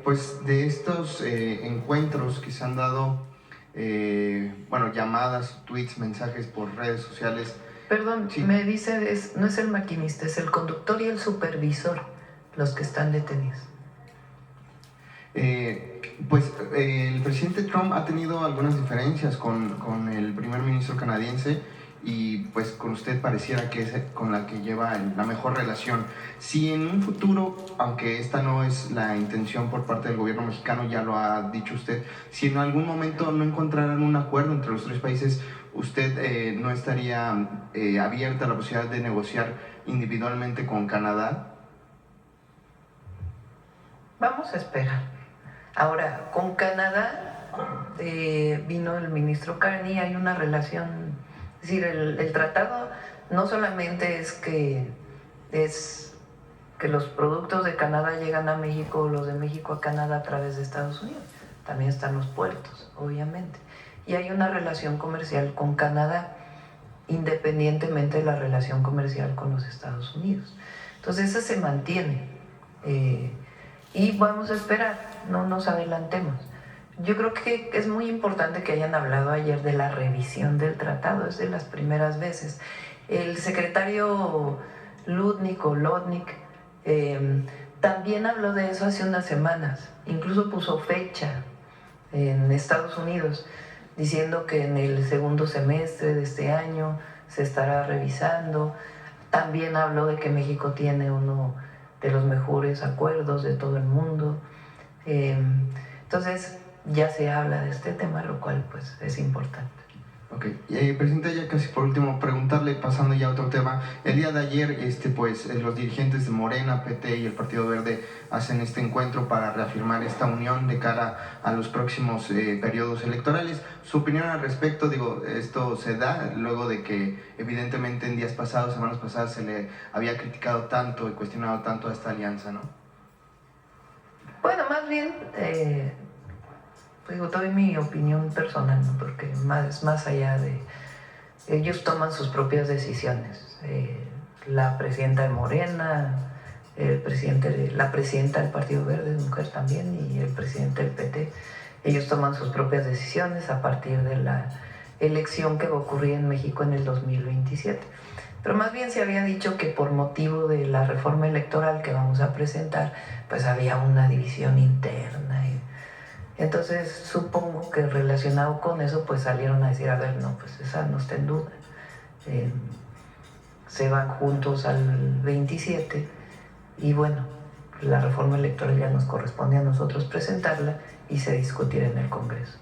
Pues de estos encuentros que se han dado, llamadas, tweets, mensajes por redes sociales. Perdón, Sí. me dice, no es el maquinista, es el conductor y el supervisor los que están detenidos. El presidente Trump ha tenido algunas diferencias con el primer ministro canadiense y pues con usted pareciera que es con la que lleva la mejor relación. Si en un futuro, aunque esta no es la intención por parte del gobierno mexicano, ya lo ha dicho usted, si en algún momento no encontraran un acuerdo entre los tres países, ¿usted no estaría abierta a la posibilidad de negociar individualmente con Canadá? Vamos a esperar. Ahora, con Canadá vino el ministro Carney, hay una relación, es decir, el tratado no solamente es que los productos de Canadá llegan a México o los de México a Canadá a través de Estados Unidos, también están los puertos, obviamente. Y hay una relación comercial con Canadá, independientemente de la relación comercial con los Estados Unidos. Entonces, esa se mantiene. Y vamos a esperar, no nos adelantemos. Yo creo que es muy importante que hayan hablado ayer de la revisión del tratado, es de las primeras veces. El secretario Lutnick también habló de eso hace unas semanas, incluso puso fecha en Estados Unidos, diciendo que en el segundo semestre de este año se estará revisando. También habló de que México tiene uno de los mejores acuerdos de todo el mundo. Entonces ya se habla de este tema, lo cual pues es importante. Ok, presidente, ya casi por último, preguntarle, pasando ya a otro tema. El día de ayer, los dirigentes de Morena, PT y el Partido Verde hacen este encuentro para reafirmar esta unión de cara a los próximos periodos electorales. Su opinión al respecto, digo, esto se da luego de que evidentemente en días pasados, semanas pasadas, se le había criticado tanto y cuestionado tanto a esta alianza, ¿no? Bueno, más bien, doy mi opinión personal, ¿no? Porque más allá de... Ellos toman sus propias decisiones. La presidenta de Morena, la presidenta del Partido Verde, mujer también, y el presidente del PT, ellos toman sus propias decisiones a partir de la elección que va a ocurrir en México en el 2027. Pero más bien se había dicho que por motivo de la reforma electoral que vamos a presentar, pues había una división interna. Entonces supongo que relacionado con eso, pues salieron a decir, a ver, no, pues esa no está en duda. Se van juntos al 27 y bueno, la reforma electoral ya nos corresponde a nosotros presentarla y se discutirá en el Congreso.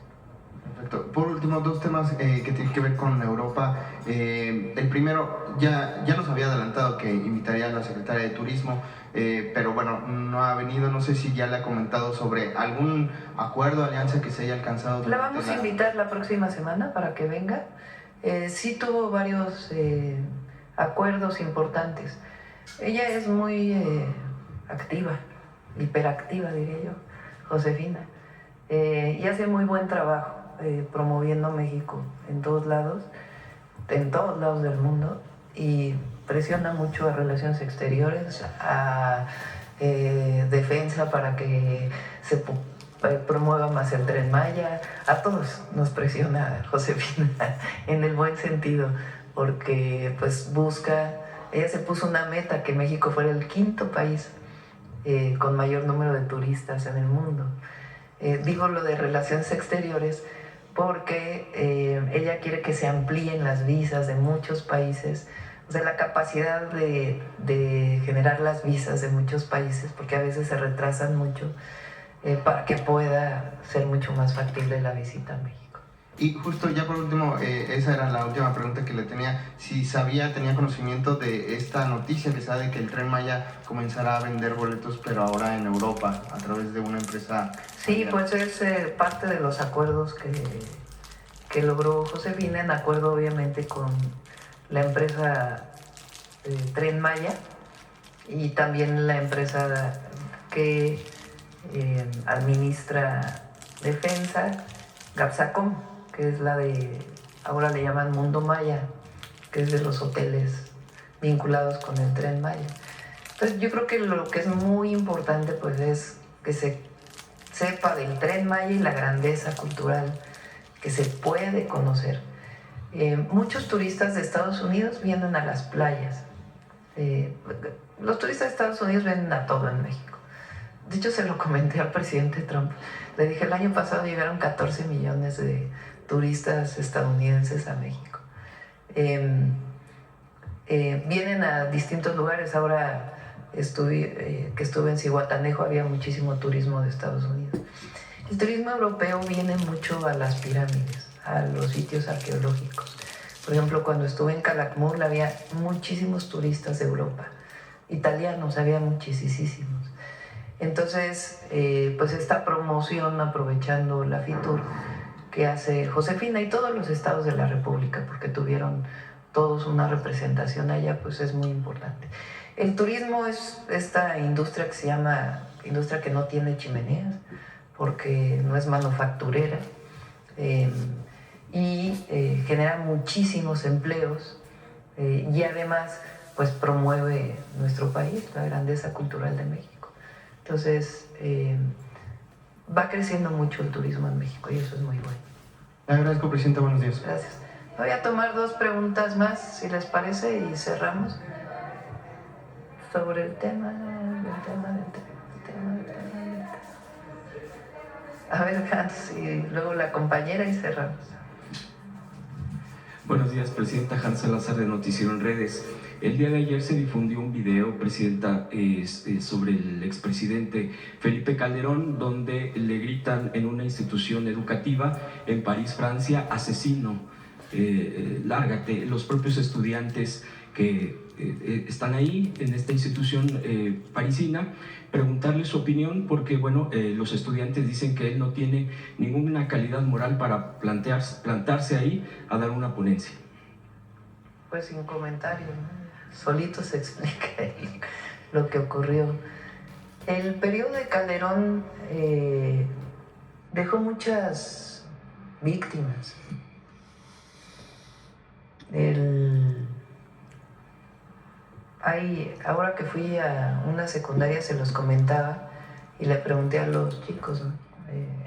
Perfecto. Por último, dos temas que tienen que ver con Europa. El primero, ya nos había adelantado que invitaría a la secretaria de Turismo, pero bueno, no ha venido. No sé si ya le ha comentado sobre algún acuerdo, alianza que se haya alcanzado. La vamos a invitar la próxima semana para que venga. Sí tuvo varios acuerdos importantes. Ella es muy activa, hiperactiva diría yo, Josefina, y hace muy buen trabajo promoviendo México en todos lados del mundo, y presiona mucho a Relaciones Exteriores, a Defensa para que se promueva más el Tren Maya. A todos nos presiona Josefina en el buen sentido, porque pues ella se puso una meta, que México fuera el quinto país con mayor número de turistas en el mundo. Digo lo de Relaciones Exteriores porque ella quiere que se amplíen las visas de muchos países, o sea, la capacidad de generar las visas de muchos países, porque a veces se retrasan mucho, para que pueda ser mucho más factible la visita a México. Y justo ya por último, esa era la última pregunta que le tenía, si tenía conocimiento de esta noticia que se da de que el Tren Maya comenzará a vender boletos, pero ahora en Europa, a través de una empresa. Sí, pues es parte de los acuerdos que logró Josefina, en acuerdo obviamente con la empresa Tren Maya y también la empresa que administra Defensa, Gapsacom, que es la ahora le llaman Mundo Maya, que es de los hoteles vinculados con el Tren Maya. Entonces yo creo que lo que es muy importante pues es que se sepa del Tren Maya y la grandeza cultural que se puede conocer. Muchos turistas de Estados Unidos vienen a las playas. Los turistas de Estados Unidos vienen a todo en México. De hecho, se lo comenté al presidente Trump. Le dije, el año pasado llegaron 14 millones de turistas estadounidenses a México. Vienen a distintos lugares. Ahora que estuve en Zihuatanejo, había muchísimo turismo de Estados Unidos. El turismo europeo viene mucho a las pirámides, a los sitios arqueológicos. Por ejemplo, cuando estuve en Calakmul había muchísimos turistas de Europa, italianos, había muchísimos. Entonces, pues esta promoción, aprovechando la FITUR que hace Josefina y todos los estados de la República, porque tuvieron todos una representación allá, pues es muy importante. El turismo es esta industria que se llama industria que no tiene chimeneas, porque no es manufacturera, y genera muchísimos empleos, y además pues promueve nuestro país, la grandeza cultural de México. Entonces va creciendo mucho el turismo en México y eso es muy bueno. Le agradezco, presidenta. Buenos días. Gracias. Voy a tomar 2 preguntas más, si les parece, y cerramos sobre el tema. A ver, Hans, y luego la compañera y cerramos. Buenos días, presidenta. Hans Salazar, de Noticiero en Redes. El día de ayer se difundió un video, presidenta, sobre el expresidente Felipe Calderón, donde le gritan en una institución educativa en París, Francia, asesino, lárgate. Los propios estudiantes que están ahí en esta institución parisina, preguntarle su opinión, porque bueno, los estudiantes dicen que él no tiene ninguna calidad moral para plantarse ahí a dar una ponencia. Pues sin comentario, ¿no? Solito se explica lo que ocurrió. El periodo de Calderón dejó muchas víctimas. Ahora que fui a una secundaria se los comentaba y le pregunté a los chicos, ¿no?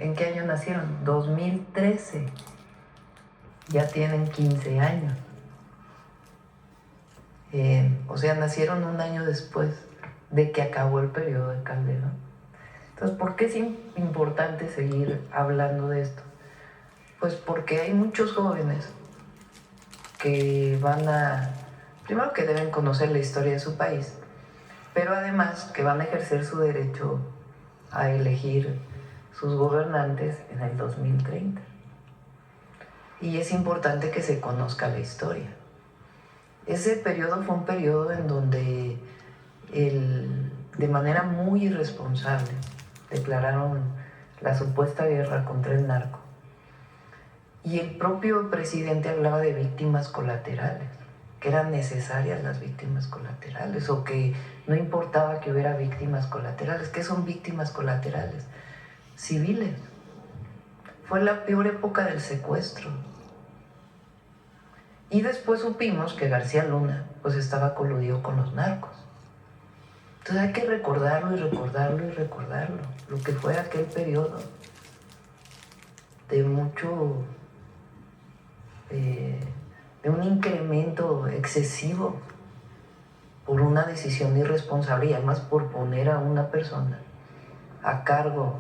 ¿En qué año nacieron? 2013. Ya tienen 15 años. O sea, nacieron un año después de que acabó el periodo de Calderón. Entonces, ¿por qué es importante seguir hablando de esto? Pues porque hay muchos jóvenes que primero que deben conocer la historia de su país, pero además que van a ejercer su derecho a elegir sus gobernantes en el 2030. Y es importante que se conozca la historia. Ese periodo fue un periodo en donde de manera muy irresponsable declararon la supuesta guerra contra el narco. Y el propio presidente hablaba de víctimas colaterales, que eran necesarias las víctimas colaterales, o que no importaba que hubiera víctimas colaterales. ¿Qué son víctimas colaterales? Civiles. Fue la peor época del secuestro. Y después supimos que García Luna pues estaba coludido con los narcos. Entonces hay que recordarlo y recordarlo y recordarlo, lo que fue aquel periodo de mucho, de un incremento excesivo por una decisión irresponsable y además por poner a una persona a cargo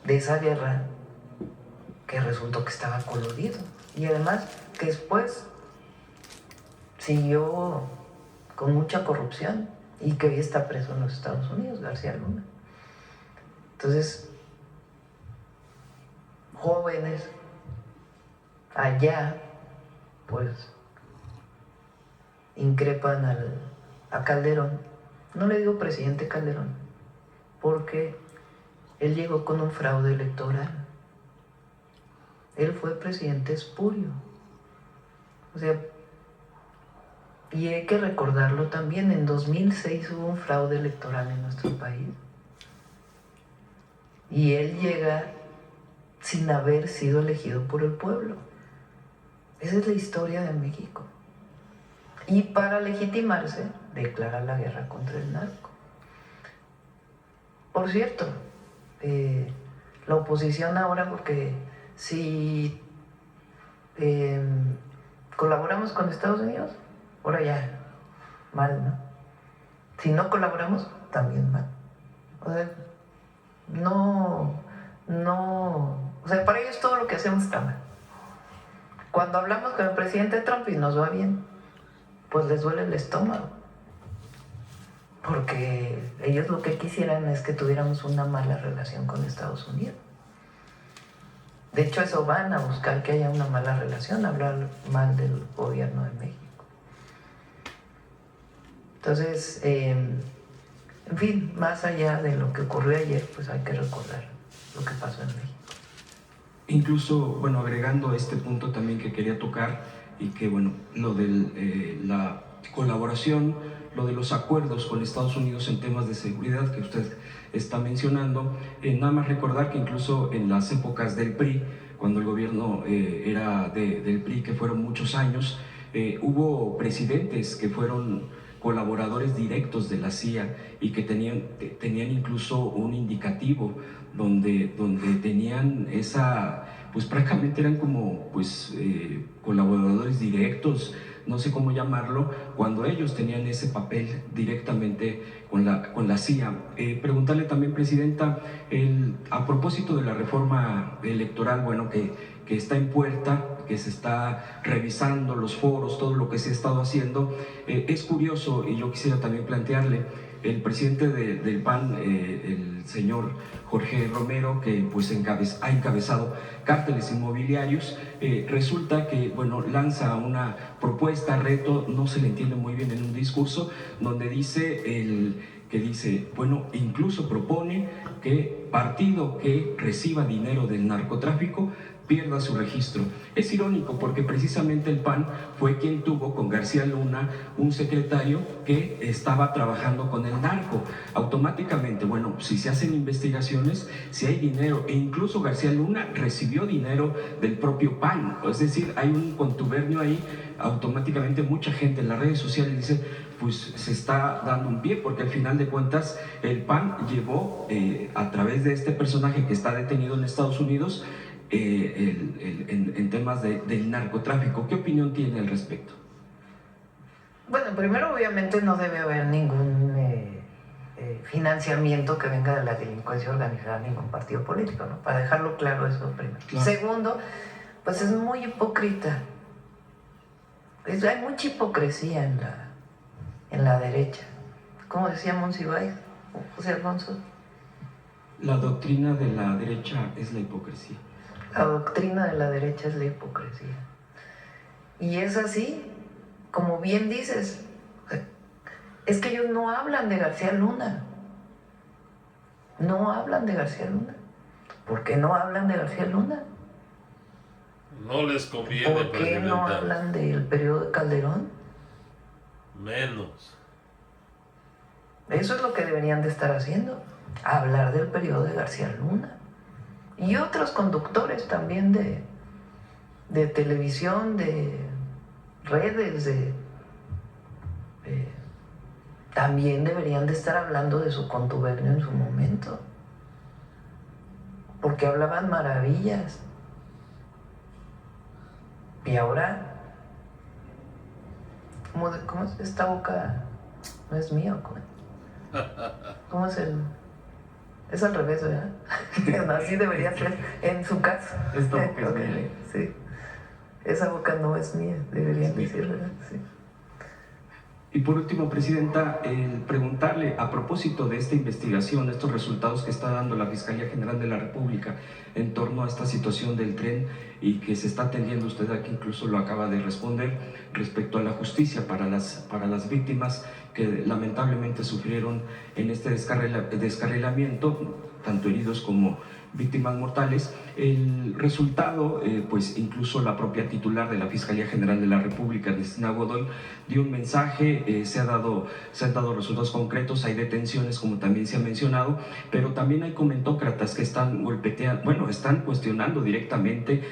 de esa guerra que resultó que estaba coludido. Y además que después siguió con mucha corrupción y que hoy está preso en los Estados Unidos, García Luna. Entonces, jóvenes allá, pues, increpan a Calderón. No le digo presidente Calderón, porque él llegó con un fraude electoral. Él fue presidente espurio. O sea, y hay que recordarlo también, en 2006 hubo un fraude electoral en nuestro país. Y él llega sin haber sido elegido por el pueblo. Esa es la historia de México. Y para legitimarse, declara la guerra contra el narco. Por cierto, la oposición ahora, porque si colaboramos con Estados Unidos, ahora ya mal, ¿no? Si no colaboramos, también mal. O sea, o sea, para ellos todo lo que hacemos está mal. Cuando hablamos con el presidente Trump y nos va bien, pues les duele el estómago. Porque ellos lo que quisieran es que tuviéramos una mala relación con Estados Unidos. De hecho, eso van a buscar, que haya una mala relación, hablar mal del gobierno de México. Entonces, en fin, más allá de lo que ocurrió ayer, pues hay que recordar lo que pasó en México. Incluso, bueno, agregando este punto también que quería tocar, y que, bueno, lo de la colaboración, lo de los acuerdos con Estados Unidos en temas de seguridad que usted está mencionando, nada más recordar que incluso en las épocas del PRI, cuando el gobierno era del PRI, que fueron muchos años, hubo presidentes que fueron colaboradores directos de la CIA y que tenían incluso un indicativo donde tenían esa, pues prácticamente eran como pues colaboradores directos, no sé cómo llamarlo, cuando ellos tenían ese papel directamente con la CIA. Preguntarle también, Presidenta, a propósito de la reforma electoral, bueno, que está en puerta, que se está revisando los foros, todo lo que se ha estado haciendo, es curioso, y yo quisiera también plantearle, el presidente del PAN, el señor Jorge Romero, que pues ha encabezado cárteles inmobiliarios, resulta que, bueno, lanza una propuesta, reto, no se le entiende muy bien en un discurso, donde dice, bueno, incluso propone que partido que reciba dinero del narcotráfico pierda su registro. Es irónico porque precisamente el PAN fue quien tuvo con García Luna un secretario que estaba trabajando con el narco. Automáticamente, bueno, si se hacen investigaciones, si hay dinero, e incluso García Luna recibió dinero del propio PAN, es decir, hay un contubernio ahí, automáticamente mucha gente en las redes sociales dice, pues se está dando un pie, porque al final de cuentas el PAN llevó a través de este personaje que está detenido en Estados Unidos en temas del narcotráfico. ¿Qué opinión tiene al respecto? Bueno, primero obviamente no debe haber ningún financiamiento que venga de la delincuencia organizada, ningún partido político, ¿no? Para dejarlo claro eso primero. Claro. Segundo, pues es muy hipócrita. Hay mucha hipocresía en la derecha. ¿Cómo decía Monsiváis, José Alfonso? La doctrina de la derecha es la hipocresía. La doctrina de la derecha es la hipocresía. Y es así, como bien dices, es que ellos no hablan de García Luna. No hablan de García Luna. ¿Por qué no hablan de García Luna? No les conviene. ¿Por qué no hablan del periodo de Calderón? Menos. Eso es lo que deberían de estar haciendo, hablar del periodo de García Luna. Y otros conductores también de televisión, de redes, también deberían de estar hablando de su contubernio en su momento. Porque hablaban maravillas. Y ahora, ¿cómo es? Esta boca no es mía, ¿cómo es el...? Es al revés, ¿verdad? Así debería ser en su caso. Esta boca es mía. Sí. Esa boca no es mía, deberían decir, ¿verdad? Sí. Y por último, Presidenta, preguntarle a propósito de esta investigación, estos resultados que está dando la Fiscalía General de la República en torno a esta situación del tren y que se está atendiendo, usted aquí incluso lo acaba de responder, respecto a la justicia para las víctimas que lamentablemente sufrieron en este descarrilamiento, tanto heridos como víctimas mortales. El resultado, pues incluso la propia titular de la Fiscalía General de la República, Cristina Godoy, dio un mensaje, se han dado resultados concretos, hay detenciones como también se ha mencionado, pero también hay comentócratas que están están cuestionando directamente.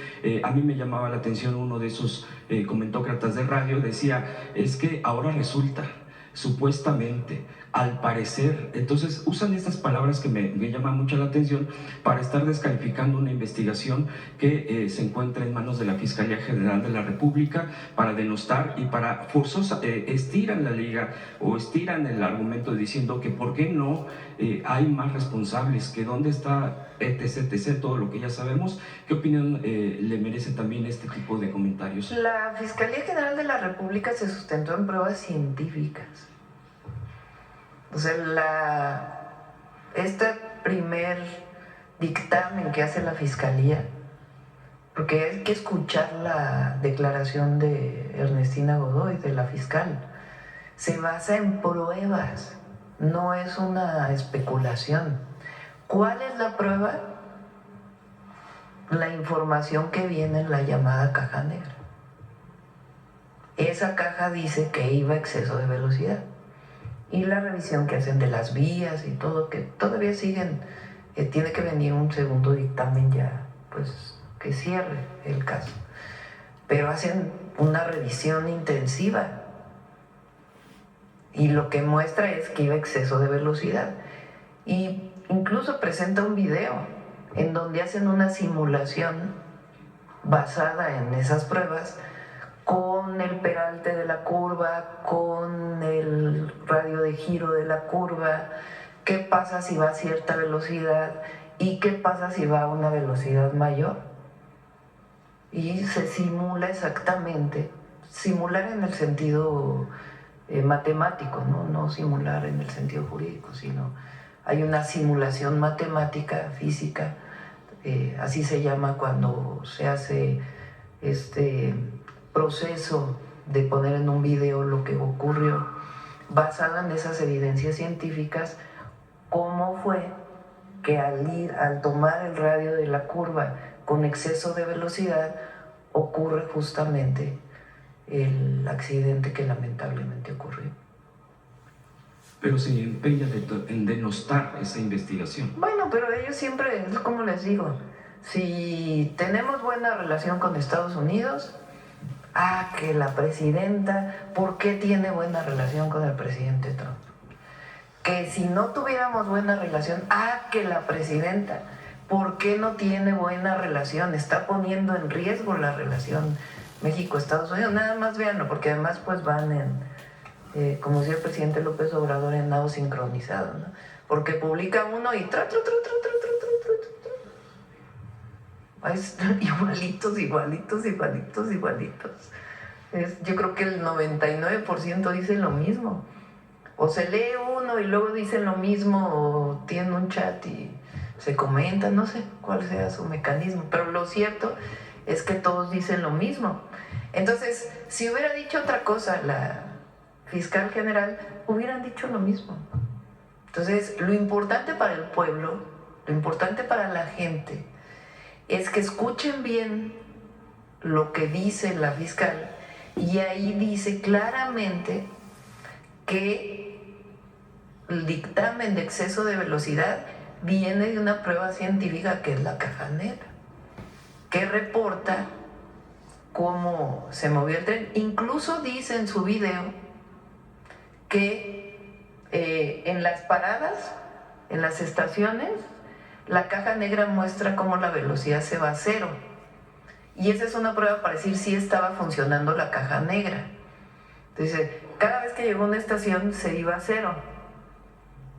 A mí me llamaba la atención uno de esos comentócratas de radio, decía, es que ahora resulta, supuestamente, al parecer, entonces usan estas palabras que me llaman mucho la atención para estar descalificando una investigación que se encuentra en manos de la Fiscalía General de la República para denostar y para estiran la liga o estiran el argumento diciendo que por qué no hay más responsables, que dónde está etc, todo lo que ya sabemos. ¿Qué opinión le merece también este tipo de comentarios? La Fiscalía General de la República se sustentó en pruebas científicas. O sea, este primer dictamen que hace la Fiscalía, porque hay que escuchar la declaración de Ernestina Godoy, de la fiscal, se basa en pruebas, no es una especulación. ¿Cuál es la prueba? La información que viene en la llamada caja negra. Esa caja dice que iba a exceso de velocidad. Y la revisión que hacen de las vías y todo, que todavía siguen, tiene que venir un segundo dictamen ya, pues, que cierre el caso. Pero hacen una revisión intensiva y lo que muestra es que iba a exceso de velocidad. Y incluso presenta un video en donde hacen una simulación basada en esas pruebas con el peralte de la curva, con el radio de giro de la curva, qué pasa si va a cierta velocidad y qué pasa si va a una velocidad mayor. Y se simula exactamente, simular en el sentido matemático, no simular en el sentido jurídico, sino hay una simulación matemática, física, así se llama cuando se hace este proceso de poner en un video lo que ocurrió, basada en esas evidencias científicas, cómo fue que al tomar el radio de la curva con exceso de velocidad ocurre justamente el accidente que lamentablemente ocurrió. Pero se empeña en denostar esa investigación. Bueno, pero ellos siempre, es como les digo, si tenemos buena relación con Estados Unidos, que la presidenta, ¿por qué tiene buena relación con el presidente Trump? Que si no tuviéramos buena relación, que la presidenta, ¿por qué no tiene buena relación? Está poniendo en riesgo la relación México-Estados Unidos. Nada más véanlo, porque además pues van en, como decía el presidente López Obrador, en nado sincronizado, ¿no? Porque publica uno y igualitos. Yo creo que el 99% dicen lo mismo. O se lee uno y luego dicen lo mismo, o tienen un chat y se comentan, no sé cuál sea su mecanismo, pero lo cierto es que todos dicen lo mismo. Entonces, si hubiera dicho otra cosa la fiscal general, hubieran dicho lo mismo. Entonces, lo importante para el pueblo, lo importante para la gente, es que escuchen bien lo que dice la fiscal, y ahí dice claramente que el dictamen de exceso de velocidad viene de una prueba científica que es la caja negra, que reporta cómo se movió el tren. Incluso dice en su video que en las paradas, en las estaciones, la caja negra muestra cómo la velocidad se va a cero. Y esa es una prueba para decir si estaba funcionando la caja negra. Entonces, cada vez que llegó a una estación se iba a cero.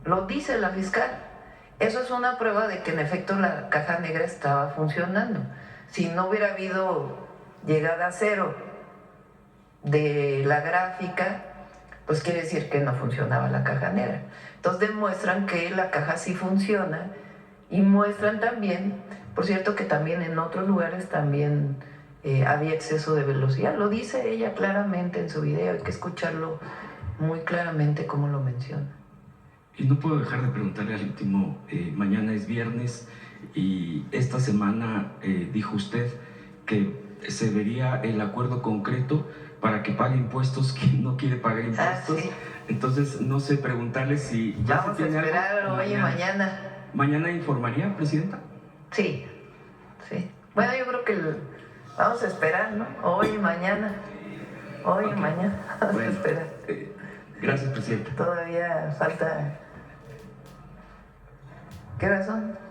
Lo dice la fiscal. Eso es una prueba de que en efecto la caja negra estaba funcionando. Si no hubiera habido llegada a cero de la gráfica, pues quiere decir que no funcionaba la caja negra. Entonces demuestran que la caja sí funciona, y muestran también, por cierto, que también en otros lugares también había exceso de velocidad. Lo dice ella claramente en su video, hay que escucharlo muy claramente como lo menciona. Y no puedo dejar de preguntarle al último, mañana es viernes y esta semana dijo usted que se vería el acuerdo concreto para que pague impuestos quien no quiere pagar impuestos. Sí. Entonces, no sé, preguntarle si ya vamos se tiene a esperar algo. hoy y mañana. ¿Mañana informaría, Presidenta? Sí. Bueno, yo creo que vamos a esperar, ¿no? Hoy y mañana. Vamos a esperar. Gracias, presidenta. Todavía falta... ¿Qué horas son?